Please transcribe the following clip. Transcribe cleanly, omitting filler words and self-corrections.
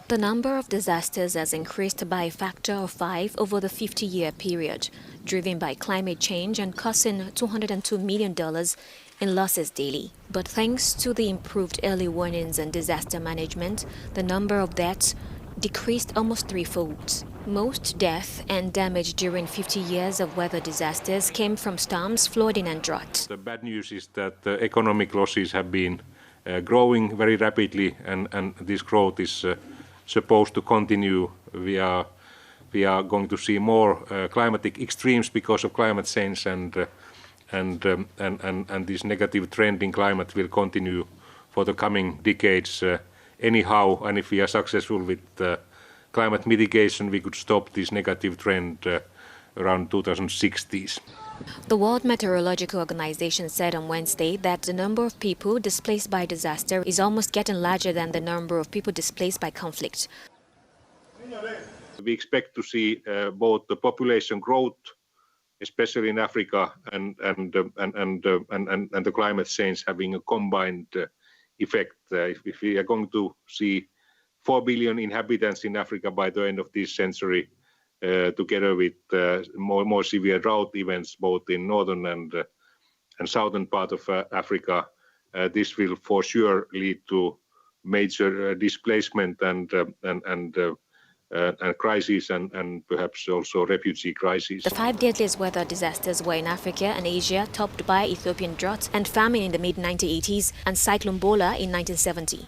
The number of disasters has increased by a factor of 5 over the 50-year period, driven by climate change and costing $202 million in losses daily. But thanks to the improved early warnings and disaster management, the number of deaths decreased almost threefold. Most death and damage during 50 years of weather disasters came from storms, flooding and drought. The bad news is that the economic losses have been growing very rapidly, and this growth is supposed to continue. We are going to see more climatic extremes because of climate change, and this negative trend in climate will continue for the coming decades anyhow. And if we are successful with climate mitigation, we could stop this negative trend around 2060s. The World Meteorological Organization said on Wednesday that the number of people displaced by disaster is almost getting larger than the number of people displaced by conflict. We expect to see both the population growth, especially in Africa, and the climate change having a combined effect. If we are going to see 4 billion inhabitants in Africa by the end of this century, together with more severe drought events both in northern and southern part of Africa, this will for sure lead to major displacement and crises and perhaps also refugee crises. The 5 deadliest weather disasters were in Africa and Asia, topped by Ethiopian drought and famine in the mid-1980s and Cyclone Bola in 1970.